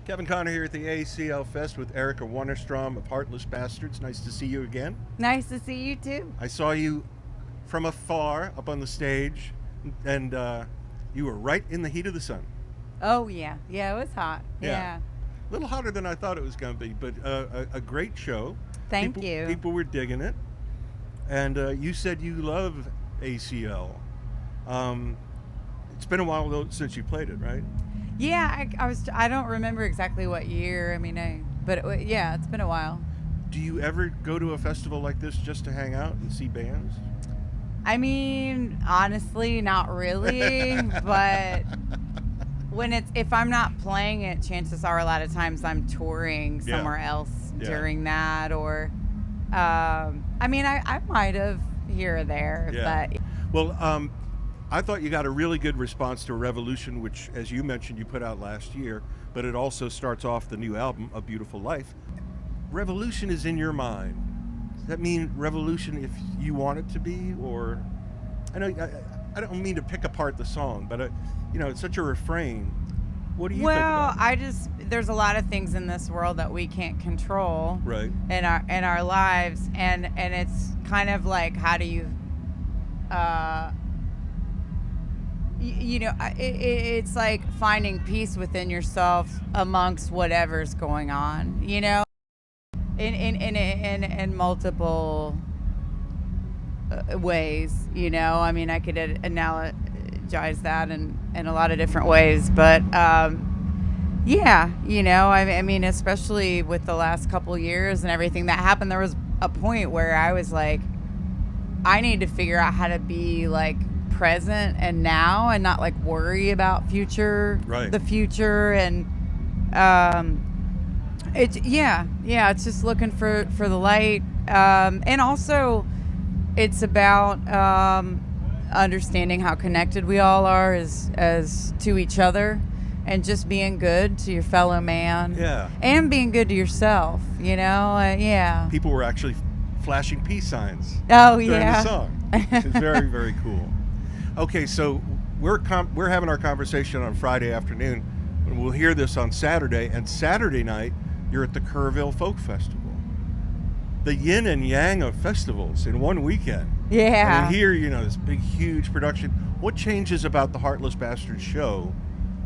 Kevin Connor here at the ACL Fest with Erika Wennerstrom of Heartless. Nice to see you again. Nice to see you too. I saw you from afar up on the stage, and you were right in the heat of the sun. Oh yeah, it was hot. Yeah. A little hotter than I thought it was going to be, but a great show. Thank you. People were digging it, and you said you love ACL. It's been a while though since you played it, right? Yeah, I don't remember exactly what year. Yeah, it's been a while. Do you ever go to a festival like this just to hang out and see bands? I mean, honestly, not really. But if I'm not playing it, chances are a lot of times I'm touring somewhere else during that, or I might have here or there. Yeah. But well, I thought you got a really good response to Revolution, which, as you mentioned, you put out last year, but it also starts off the new album, A Beautiful Life. Revolution is in your mind. Does that mean revolution if you want it to be? Or, I don't mean to pick apart the song, but it's such a refrain. What do you think about it? There's a lot of things in this world that we can't control, right, in our lives, and it's kind of like, how do you it's like finding peace within yourself amongst whatever's going on, in multiple ways, I could analogize that in a lot of different ways, but especially with the last couple years and everything that happened, there was a point where I was like, I need to figure out how to be like present and now, and not like worry about the future, and it's just looking for the light, and also it's about understanding how connected we all are as to each other, and just being good to your fellow man, and being good to yourself, People were actually flashing peace signs during the song, which is very, very cool. Okay, so we're having our conversation on Friday afternoon, and we'll hear this on Saturday. And Saturday night, you're at the Kerrville Folk Festival, the yin and yang of festivals in one weekend. Yeah. And here, this big, huge production. What changes about the Heartless Bastards show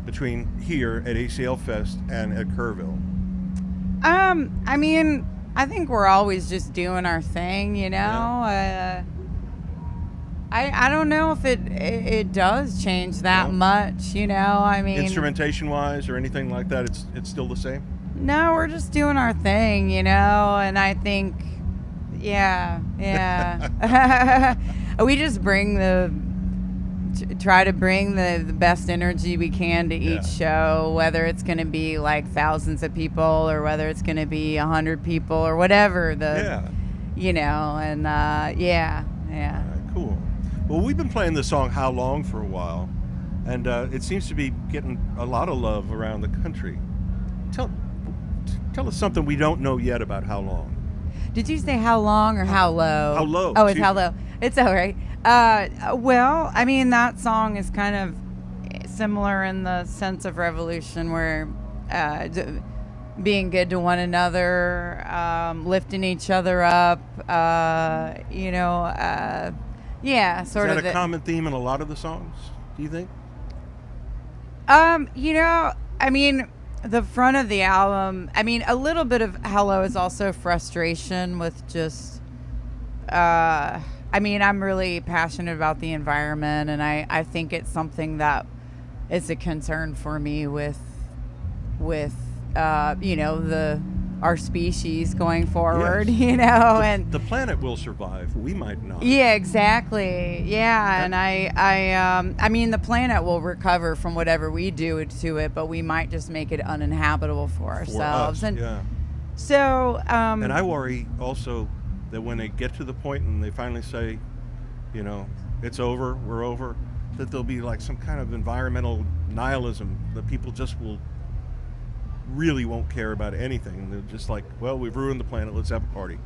between here at ACL Fest and at Kerrville? I think we're always just doing our thing, Yeah. I don't know if it does change that much, Instrumentation wise or anything like that, it's still the same? No, we're just doing our thing, and I think, we just try to bring the best energy we can to each show, whether it's going to be like thousands of people or whether it's going to be 100 people or whatever Cool. Well, we've been playing the song How Long for a while, and it seems to be getting a lot of love around the country. Tell us something we don't know yet about How Long. Did you say how long or how low? How low. Oh, it's how low. It's all right. Well, that song is kind of similar in the sense of Revolution, where being good to one another, lifting each other up, Is that a common theme in a lot of the songs, do you think? The front of the album, a little bit of Hello is also frustration with just, I'm really passionate about the environment, and I think it's something that is a concern for me with our species going forward, and the planet will survive. We might not. Yeah, exactly. Yeah, and the planet will recover from whatever we do to it, but we might just make it uninhabitable for ourselves. So, and I worry also that when they get to the point and they finally say, it's over, we're over, that there'll be like some kind of environmental nihilism, that people just really won't care about anything. They're just like, well, we've ruined the planet, let's have a party.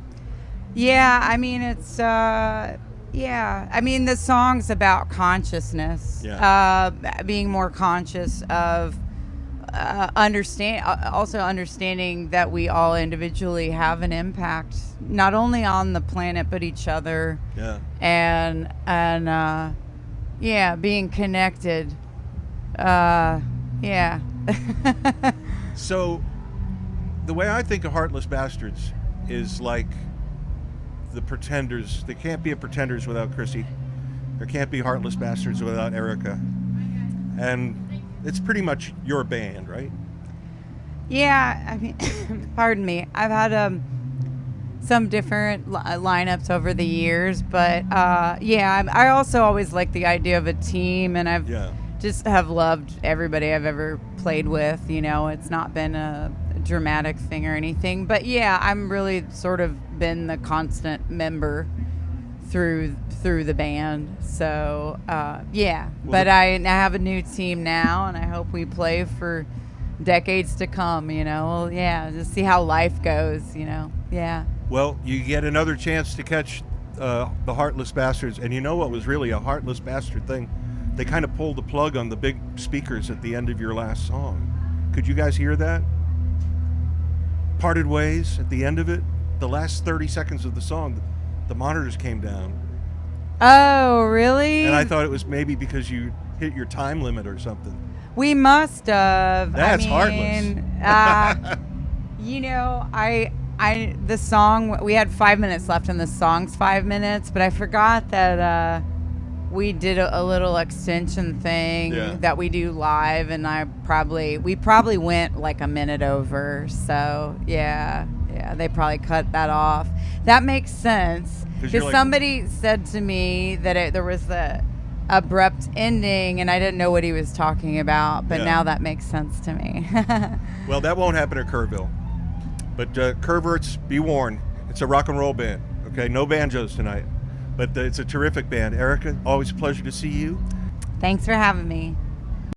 Yeah, it's the song's about consciousness, being more conscious of also understanding that we all individually have an impact, not only on the planet but each other. Yeah. And being connected. Yeah. So, the way I think of Heartless Bastards is like the Pretenders. There can't be a Pretenders without Chrissy. There can't be Heartless Bastards without Erika. And it's pretty much your band, right? Yeah, I mean, pardon me. I've had some different lineups over the years, but I also always like the idea of a team, and I've just have loved everybody I've ever played with. You know, it's not been a dramatic thing or anything, but yeah, I'm really sort of been the constant member through the band. So but I have a new team now, and I hope we play for decades to come. You know, just see how life goes. You know, Well, you get another chance to catch the Heartless Bastards, and you know what was really a Heartless Bastard thing? They kind of pulled the plug on the big speakers at the end of your last song. Could you guys hear that? Parted ways at the end of it. The last 30 seconds of the song, the monitors came down. Oh, really? And I thought it was maybe because you hit your time limit or something. We must have. That's Heartless. You know, the song, we had 5 minutes left and the song's 5 minutes, but I forgot that we did a little extension thing that we do live, and we probably went like a minute over. So they probably cut that off. That makes sense, because somebody said to me that there was the abrupt ending, and I didn't know what he was talking about, but now that makes sense to me. Well, that won't happen at Kerrville. But Kerverts, be warned, it's a rock and roll band. Okay, no banjos tonight, but it's a terrific band. Erika, always a pleasure to see you. Thanks for having me.